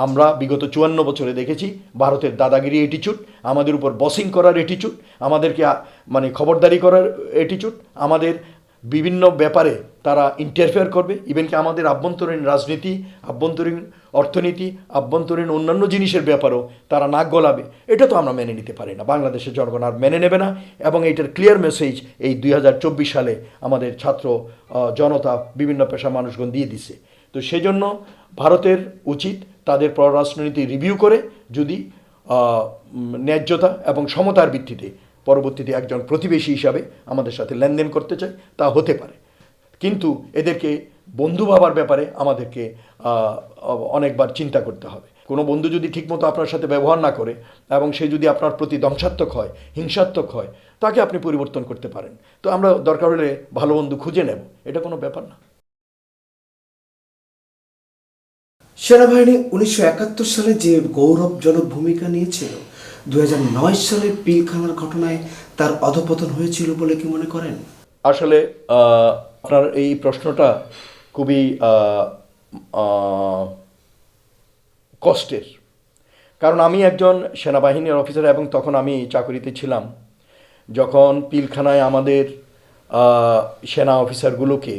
আমরা বিগত 54 বছরে দেখেছি ভারতের দাদাগিরি অ্যাটিচিউড, আমাদের উপর বসিং করার অ্যাটিচিউড, আমাদেরকে মানে খবরদারি করার অ্যাটিচিউড, আমাদের বিভিন্ন ব্যাপারে তারা ইন্টারফেয়ার করবে, ইভেন কি আমাদের আভ্যন্তরীণ রাজনীতি, আভ্যন্তরীণ অর্থনীতি, আভ্যন্তরীণ অন্যান্য জিনিসের ব্যাপারেও তারা নাক গলাবে। এটা তো আমরা মেনে নিতে পারি না, বাংলাদেশের জনগণ আর মেনে নেবে না। এবং এইটার ক্লিয়ার মেসেজ এই 2024 সালে আমাদের ছাত্র জনতা, বিভিন্ন পেশা মানুষগণ দিয়ে দিছে। তো সেজন্য ভারতের উচিত তাদের পররাষ্ট্রনীতি রিভিউ করে যদি ন্যায্যতা এবং সমতার ভিত্তিতে পরবর্তীতে একজন প্রতিবেশী হিসাবে আমাদের সাথে লেনদেন করতে চায়, তা হতে পারে। কিন্তু এদেরকে বন্ধু ভাবার ব্যাপারে আমাদেরকে অনেকবার চিন্তা করতে হবে। কোনো বন্ধু যদি ঠিকমতো আপনার সাথে ব্যবহার না করে এবং সে যদি আপনার প্রতি ধ্বংসাত্মক হয়, হিংসাত্মক হয়, তাকে আপনি পরিবর্তন করতে পারেন। তো আমরা দরকার হলে ভালো বন্ধু খুঁজে নেব, এটা কোনো ব্যাপার না। সেনাবাহিনী 1971 সালে যে গৌরবজনক ভূমিকা নিয়েছিল, 2009 সালে পিলখানার ঘটনায় তার অধঃপতন হয়েছিল বলে কি মনে করেন? আসলে আপনার এই প্রশ্নটা খুবই কষ্টের, কারণ আমি একজন সেনাবাহিনীর অফিসার এবং তখন আমি চাকরিতে ছিলাম। যখন পিলখানায় আমাদের সেনা অফিসারগুলোকে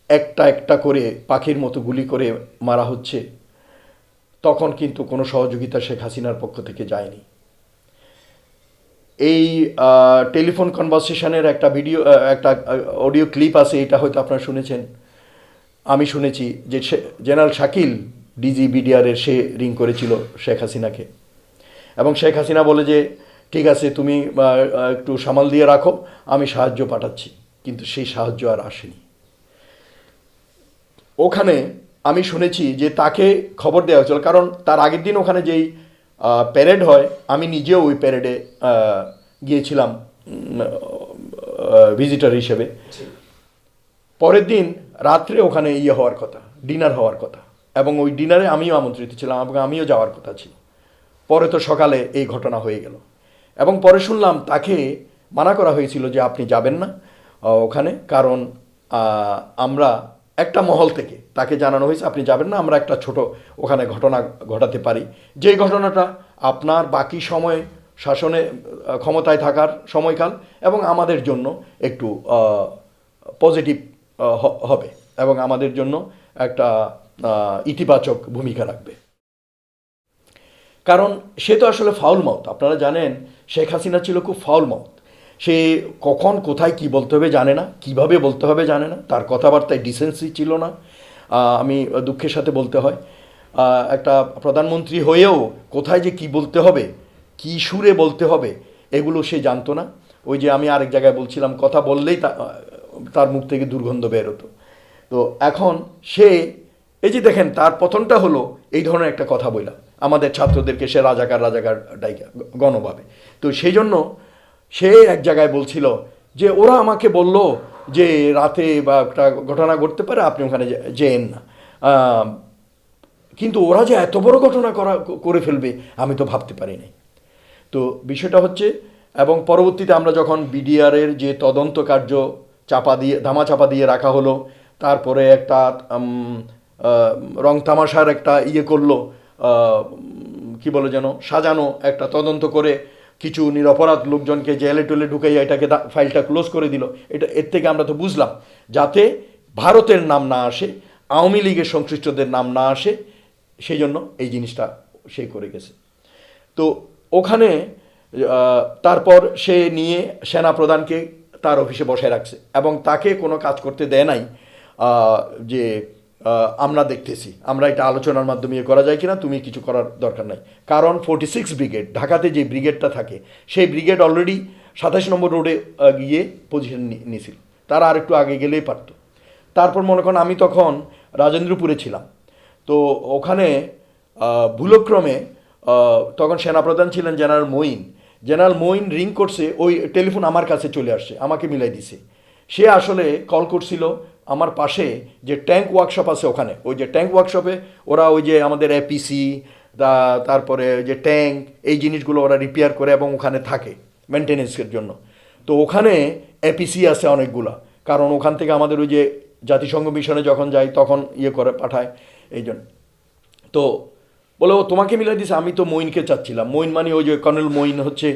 একটা একটা করে পাখির মতো গুলি করে মারা হচ্ছে, তখন কিন্তু কোনো সহযোগিতা শেখ হাসিনার পক্ষ থেকে যায়নি। এই টেলিফোন কনভারসেশনের একটা ভিডিও, একটা অডিও ক্লিপ আছে, এটা হয়তো আপনারা শুনেছেন। আমি শুনেছি যে জেনারেল শাকিল ডিজি বিডিআরের সে রিং করেছিল শেখ হাসিনাকে, এবং শেখ হাসিনা বলে যে ঠিক আছে তুমি একটু সামাল দিয়ে রাখো, আমি সাহায্য পাঠাচ্ছি। কিন্তু সেই সাহায্য আর আসেনি। ওখানে আমি শুনেছি যে তাকে খবর দেওয়া হয়েছিল, কারণ তার আগের দিন ওখানে যেই প্যারেড হয়, আমি নিজেও ওই প্যারেডে গিয়েছিলাম ভিজিটর হিসেবে। পরের দিন রাত্রে ওখানে হওয়ার কথা, ডিনার হওয়ার কথা, এবং ওই ডিনারে আমিও আমন্ত্রিত ছিলাম এবং আমিও যাওয়ার কথা ছিল। পরে তো সকালে এই ঘটনা হয়ে গেল, এবং পরে শুনলাম তাকে মানা করা হয়েছিল যে আপনি যাবেন না ওখানে, কারণ আমরা একটা মহল থেকে তাকে জানানো হয়েছে আপনি যাবেন না, আমরা একটা ছোট ওখানে ঘটনা ঘটাতে পারি, যেই ঘটনাটা আপনার বাকি সময় শাসনে ক্ষমতায় থাকার সময়কাল এবং আমাদের জন্য একটু পজিটিভ হবে এবং আমাদের জন্য একটা ইতিবাচক ভূমিকা রাখবে। কারণ সে তো আসলে ফাউল মাউথ। আপনারা জানেন শেখ হাসিনা ছিল খুব ফাউল মাউথ। সে কখন কোথায় কি বলতে হবে জানে না, কিভাবে বলতে হবে জানে না, তার কথাবার্তায় ডিসেন্সি ছিল না। আমি দুঃখের সাথে বলতে হয়, একটা প্রধানমন্ত্রী হয়েও কোথায় যে কি বলতে হবে, কি সুরে বলতে হবে, এগুলো সে জানতো না। ওই যে আমি আরেক জায়গায় বলছিলাম, কথা বললেই তার মুখ থেকে দুর্গন্ধ বেরোতো। তো এখন সে এই যে দেখেন তার পতনটা হলো এই ধরনের একটা কথা বইলা, আমাদের ছাত্রদেরকে সে রাজাকার রাজাকার ডাইকা গণভাবে। তো সেই জন্য সে এক জায়গায় বলছিল যে ওরা আমাকে বলল যে রাতে বা একটা ঘটনা ঘটতে পারে, আপনি ওখানে যেয়েন না, কিন্তু ওরা যে এত বড় ঘটনা করে ফেলবে আমি তো ভাবতে পারি নাই। তো বিষয়টা হচ্ছে, এবং পরবর্তীতে আমরা যখন বিডিআরের যে তদন্ত কার্য ধামাচাপা দিয়ে রাখা হলো, তারপরে একটা রং তামাশার একটা করলো, কি বলে যেন, সাজানো একটা তদন্ত করে কিছু নিরপরাধ লোকজনকে জেলে টেলে ঢুকাইয়া এটাকে ফাইলটা ক্লোজ করে দিল। এর থেকে আমরা তো বুঝলাম যাতে ভারতের নাম না আসে, আওয়ামী লীগের সংশ্লিষ্টদের নাম না আসে, সেই জন্য এই জিনিসটা সে করে গেছে। তো ওখানে তারপর সে নিয়ে সেনাপ্রধানকে তার অফিসে বসায় রাখছে এবং তাকে কোনো কাজ করতে দেয় নাই যে আমরা দেখতেছি, আমরা এটা আলোচনার মাধ্যমে করা যায় কিনা, তুমি কিছু করার দরকার নাই। কারণ 46 ব্রিগেড, ঢাকাতে যে ব্রিগেডটা থাকে, সেই ব্রিগেড অলরেডি 27 নম্বর রোডে গিয়ে পজিশন নিয়েছিল, তারা আর একটু আগে গেলেই পারত। তারপর মনে করেন আমি তখন রাজেন্দ্রপুরে ছিলাম, তো ওখানে ভুলক্রমে তখন সেনাপ্রধান ছিলেন জেনারেল মঈন রিং করছে, ওই টেলিফোন আমার কাছে চলে আসছে, আমাকে মিলাই দিছে। সে আসলে কল করছিল আমার পাশে যে ট্যাঙ্ক ওয়ার্কশপ আছে ওখানে, ওই যে ট্যাঙ্ক ওয়ার্কশপে ওরা ওই যে আমাদের এপিসি, তারপরে যে ট্যাঙ্ক, এই জিনিসগুলো ওরা রিপেয়ার করে এবং ওখানে থাকে মেনটেনেন্সের জন্য। তো ওখানে এপিসি আছে অনেকগুলা, কারণ ওখান থেকে আমাদের ওই যে জাতিসংঘ মিশনে যখন যাই তখন ইয়ে করে পাঠায় এই জন্য। তো বলে ও তোমাকে মিলাই দিছে, আমি তো মঈনকে চাচ্ছিলাম। মঈন মানে ওই যে কর্নেল মঈন হচ্ছে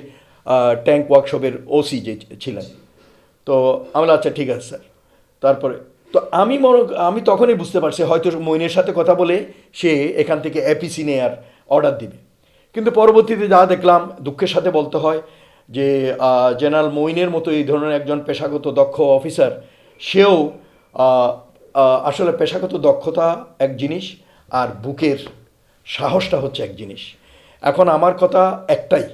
ট্যাঙ্ক ওয়ার্কশপের ওসি যে ছিলেন। তো আমি বললাম, আচ্ছা ঠিক আছে স্যার। তারপরে তো আমি তখনই বুঝতে পারছি হয়তো মঈনের সাথে কথা বলে সে এখান থেকে এপিসি নেয়ার অর্ডার দিবে। কিন্তু পরবর্তীতে যা দেখলাম, দুঃখের সাথে বলতে হয় যে জেনারেল মঈনের মতো এই ধরনের একজন পেশাগত দক্ষ অফিসার, সেও আসলে পেশাগত দক্ষতা এক জিনিস আর বুকের সাহসটা হচ্ছে এক জিনিস। এখন আমার কথা একটাই,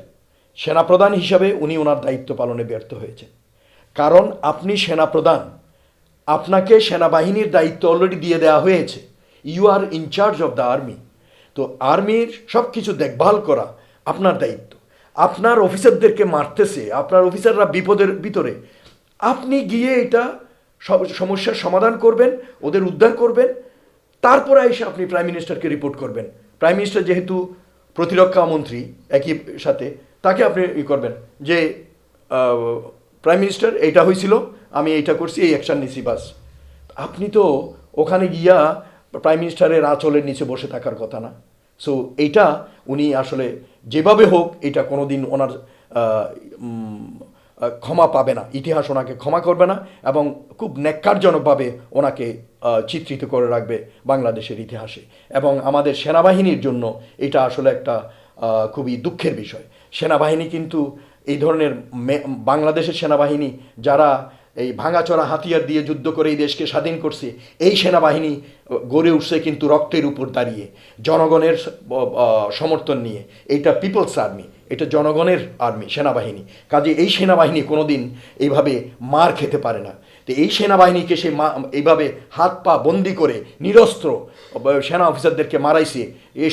সেনাপ্রধান হিসাবে উনি ওনার দায়িত্ব পালনে ব্যর্থ হয়েছেন। কারণ আপনি সেনাপ্রধান, আপনাকে সেনাবাহিনীর দায়িত্ব অলরেডি দিয়ে দেওয়া হয়েছে। You are in charge of the army. তো আর্মির সব কিছু দেখভাল করা আপনার দায়িত্ব। আপনার অফিসারদেরকে মারতেছে, আপনার অফিসাররা বিপদের ভিতরে, আপনি গিয়ে এটা সব সমস্যার সমাধান করবেন, ওদের উদ্ধার করবেন, তারপরে এসে আপনি প্রাইম মিনিস্টারকে রিপোর্ট করবেন। প্রাইম মিনিস্টার যেহেতু প্রতিরক্ষা মন্ত্রী একই সাথে, তাকে আপনি করবেন যে প্রাইম মিনিস্টার এইটা হয়েছিল, আমি এইটা করছি, এই অ্যাকশান নিছি, বাস। আপনি তো ওখানে গিয়া প্রাইম মিনিস্টারের আঁচলের নিচে বসে থাকার কথা না। সো এইটা উনি আসলে যেভাবে হোক এটা কোনো দিন ওনার ক্ষমা পাবে না, ইতিহাস ওনাকে ক্ষমা করবে না, এবং খুব ন্যাক্কারজনকভাবে ওনাকে চিত্রিত করে রাখবে বাংলাদেশের ইতিহাসে। এবং আমাদের সেনাবাহিনীর জন্য এটা আসলে একটা খুবই দুঃখের বিষয়। সেনাবাহিনী কিন্তু এই ধরনের বাংলাদেশের সেনাবাহিনী যারা এই ভাঙাচোরা হাতিয়ার দিয়ে যুদ্ধ করে এই দেশকে স্বাধীন করছে, এই সেনাবাহিনী গড়ে উঠছে কিন্তু রক্তের উপর দাঁড়িয়ে, জনগণের সমর্থন নিয়ে। এটা পিপলস আর্মি, এটা জনগণের আর্মি, সেনাবাহিনী। কাজে এই সেনাবাহিনী কোনো দিন এইভাবে মার খেতে পারে না। তো এই সেনাবাহিনীকে সে এইভাবে হাত পা বন্দি করে নিরস্ত্র সেনা অফিসারদেরকে মারাইছে,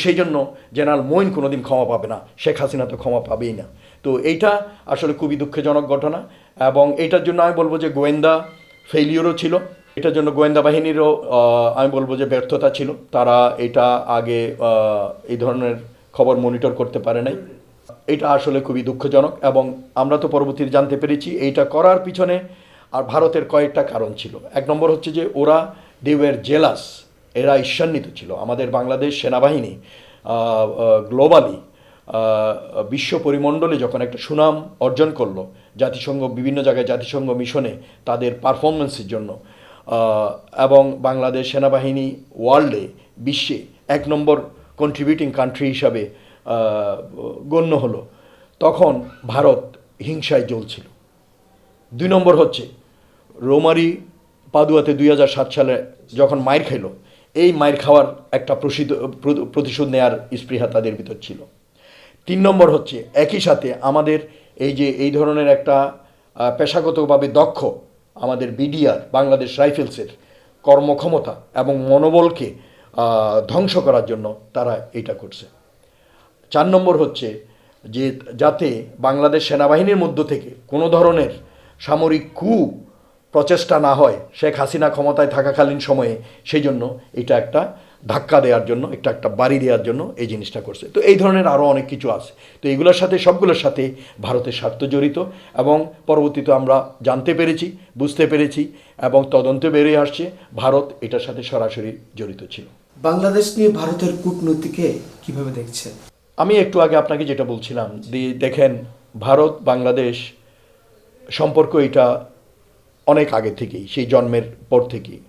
সেই জন্য জেনারেল মঈন কোনো দিন ক্ষমা পাবে না, শেখ হাসিনা তো ক্ষমা পাবেই না। তো এইটা আসলে খুবই দুঃখজনক ঘটনা, এবং এইটার জন্য আমি বলবো যে গোয়েন্দা ফেইলিওরও ছিল। এটার জন্য গোয়েন্দা বাহিনীরও আমি বলবো যে ব্যর্থতা ছিল। তারা এটা আগে এই ধরনের খবর মনিটর করতে পারে নাই। এটা আসলে খুবই দুঃখজনক, এবং আমরা তো পরবর্তীতে জানতে পেরেছি এইটা করার পিছনে আর ভারতের কয়েকটা কারণ ছিল। এক নম্বর হচ্ছে যে ওরা দে ওয়ার জেলাস, এরা ঈর্ষান্বিত ছিল। আমাদের বাংলাদেশ সেনাবাহিনী গ্লোবালি বিশ্ব পরিমণ্ডলে যখন একটা সুনাম অর্জন করলো, জাতিসংঘ বিভিন্ন জায়গায় জাতিসংঘ মিশনে তাদের পারফরমেন্সের জন্য, এবং বাংলাদেশ সেনাবাহিনী ওয়ার্ল্ডে বিশ্বে 1 নম্বর কন্ট্রিবিউটিং কান্ট্রি হিসাবে গণ্য হলো, তখন ভারত হিংসায় জ্বলছিল। 2 নম্বর হচ্ছে রৌমারী পাদুয়াতে 2007 সালে যখন মাইর খেল, এই মাইর খাওয়ার একটা প্রতিশোধ নেয়ার স্পৃহা তাদের ভিতর ছিল। 3 নম্বর হচ্ছে একই সাথে আমাদের এই ধরনের একটা পেশাগতভাবে দক্ষ আমাদের বিডিআর বাংলাদেশ রাইফেলসের কর্মক্ষমতা এবং মনোবলকে ধ্বংস করার জন্য তারা এটা করছে। 4 নম্বর হচ্ছে যে যাতে বাংলাদেশ সেনাবাহিনীর মধ্য থেকে কোনো ধরনের সামরিক প্রচেষ্টা না হয় শেখ হাসিনা ক্ষমতায় থাকাকালীন সময়ে, সেই জন্য এটা একটা ধাক্কা দেওয়ার জন্য, একটা বাড়ি দেওয়ার জন্য এই জিনিসটা করছে। তো এই ধরনের আরও অনেক কিছু আছে। তো এইগুলোর সাথে সবগুলোর সাথে ভারতের স্বার্থ জড়িত, এবং পরবর্তীতে আমরা জানতে পেরেছি, বুঝতে পেরেছি, এবং তদন্তে বেরিয়ে আসছে ভারত এটার সাথে সরাসরি জড়িত ছিল। বাংলাদেশ নিয়ে ভারতের কূটনীতিকে কিভাবে দেখছেন? আমি একটু আগে আপনাকে যেটা বলছিলাম, দেখেন ভারত বাংলাদেশ সম্পর্ক এটা অনেক আগে থেকেই, সেই জন্মের পর থেকেই,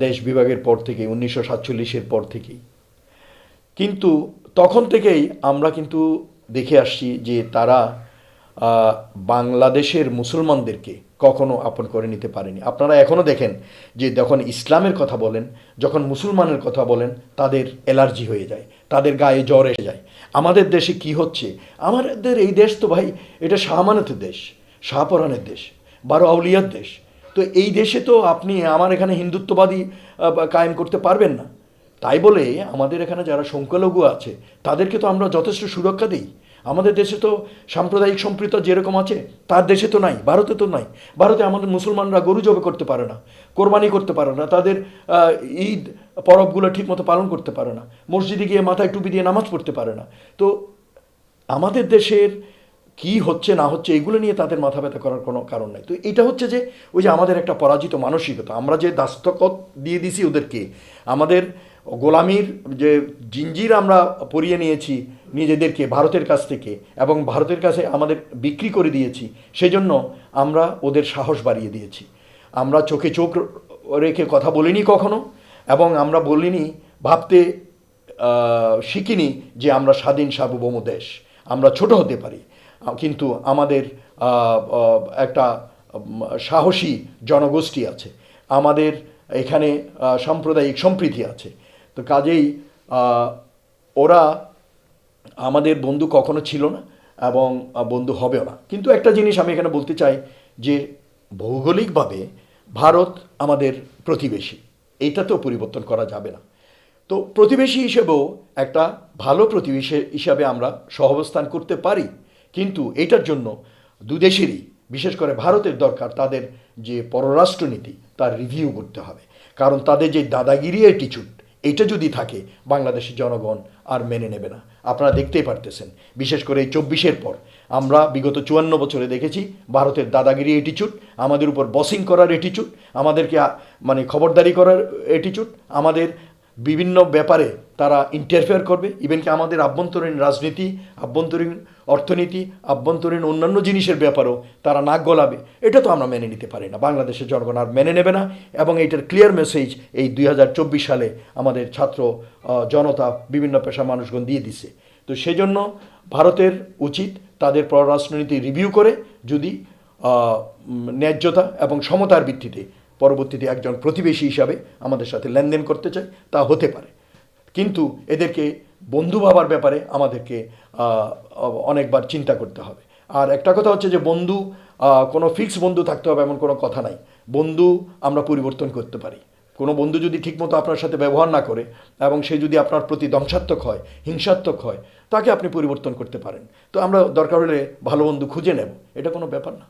দেশ বিভাগের পর থেকেই, 1947-এর পর থেকেই। কিন্তু তখন থেকেই আমরা কিন্তু দেখে আসছি যে তারা বাংলাদেশের মুসলমানদেরকে কখনো আপন করে নিতে পারেনি। আপনারা এখনও দেখেন যে যখন ইসলামের কথা বলেন, যখন মুসলমানের কথা বলেন, তাদের অ্যালার্জি হয়ে যায়, তাদের গায়ে জ্বর এসে যায়। আমাদের দেশে কি হচ্ছে, আমাদের এই দেশ তো ভাই এটা শাহমানতের দেশ, শাহপরানের দেশ, 12 আউলিয়ার দেশ। তো এই দেশে তো আপনি আমার এখানে হিন্দুত্ববাদী কায়েম করতে পারবেন না। তাই বলে আমাদের এখানে যারা সংখ্যালঘু আছে তাদেরকে তো আমরা যথেষ্ট সুরক্ষা দিই। আমাদের দেশে তো সাম্প্রদায়িক সম্প্রীতি যেরকম আছে তার দেশে তো নাই, ভারতে তো নাই। ভারতে আমাদের মুসলমানরা গরু জবে করতে পারে না, কোরবানি করতে পারে না, তাদের ঈদ পরবগুলো ঠিকমতো পালন করতে পারে না, মসজিদে গিয়ে মাথায় টুপি দিয়ে নামাজ পড়তে পারে না। তো আমাদের দেশের কি হচ্ছে না হচ্ছে এগুলো নিয়ে তাদের মাথা ব্যথা করার কোনো কারণ নাই। তো এটা হচ্ছে যে ওই যে আমাদের একটা পরাজিত মানসিকতা, আমরা যে দাস্তখত দিয়ে দিছি ওদেরকে, আমাদের গোলামির যে জিঞ্জির আমরা পরিয়ে নিয়েছি নিজেদেরকে ভারতের কাছ থেকে, এবং ভারতের কাছে আমাদের বিক্রি করে দিয়েছি, সেজন্য আমরা ওদের সাহস বাড়িয়ে দিয়েছি। আমরা চোখে চোখ রেখে কথা বলিনি কখনো, এবং আমরা বলিনি, ভাবতে শিখিনি যে আমরা স্বাধীন সার্বভৌম দেশ। আমরা ছোট হতে পারি, কিন্তু আমাদের একটা সাহসী জনগোষ্ঠী আছে, আমাদের এখানে সাম্প্রদায়িক সম্প্রীতি আছে। তো কাজেই ওরা আমাদের বন্ধু কখনো ছিল না এবং বন্ধু হবেও না। কিন্তু একটা জিনিস আমি এখানে বলতে চাই যে ভৌগোলিকভাবে ভারত আমাদের প্রতিবেশী, এইটাতেও পরিবর্তন করা যাবে না। তো প্রতিবেশী হিসেবেও একটা ভালো প্রতিবেশী হিসাবে আমরা সহাবস্থান করতে পারি, কিন্তু এটার জন্য দুদেশেরই, বিশেষ করে ভারতের দরকার তাদের যে পররাষ্ট্রনীতি তার রিভিউ করতে হবে। কারণ তাদের যে দাদাগিরি অ্যাটিচিউড, এটা যদি থাকে বাংলাদেশের জনগণ আর মেনে নেবে না। আপনারা দেখতেই পারতেছেন, বিশেষ করে এই 24-এর পর আমরা বিগত 54 বছরে দেখেছি ভারতের দাদাগিরি অ্যাটিচিউড, আমাদের উপর বসিং করার অ্যাটিচিউড, আমাদেরকে মানে খবরদারি করার অ্যাটিচিউড, আমাদের বিভিন্ন ব্যাপারে তারা ইন্টারফেয়ার করবে, ইভেন কি আমাদের আভ্যন্তরীণ রাজনীতি, আভ্যন্তরীণ অর্থনীতি, আভ্যন্তরীণ অন্যান্য জিনিসের ব্যাপারেও তারা নাক গলাবে। এটা তো আমরা মেনে নিতে পারি না, বাংলাদেশের জনগণ আর মেনে নেবে না। এবং এইটার ক্লিয়ার মেসেজ এই 2024 সালে আমাদের ছাত্র জনতা, বিভিন্ন পেশা মানুষগণ দিয়ে দিছে। তো সেজন্য ভারতের উচিত তাদের পররাষ্ট্রনীতি রিভিউ করে, যদি ন্যায্যতা এবং সমতার ভিত্তিতে পরবর্তীতে একজন প্রতিবেশী হিসাবে আমাদের সাথে লেনদেন করতে চায়, তা হতে পারে। কিন্তু এদেরকে বন্ধু ভাবার ব্যাপারে আমাদেরকে অনেকবার চিন্তা করতে হবে। আর একটা কথা হচ্ছে যে বন্ধু, কোনো ফিক্স বন্ধু থাকতে হবে এমন কোনো কথা নাই। বন্ধু আমরা পরিবর্তন করতে পারি। কোনো বন্ধু যদি ঠিকমতো আপনার সাথে ব্যবহার না করে এবং সে যদি আপনার প্রতি ধ্বংসাত্মক হয়, হিংসাত্মক হয়, তাকে আপনি পরিবর্তন করতে পারেন। তো আমরা দরকার হলে ভালো বন্ধু খুঁজে নেব, এটা কোনো ব্যাপার না।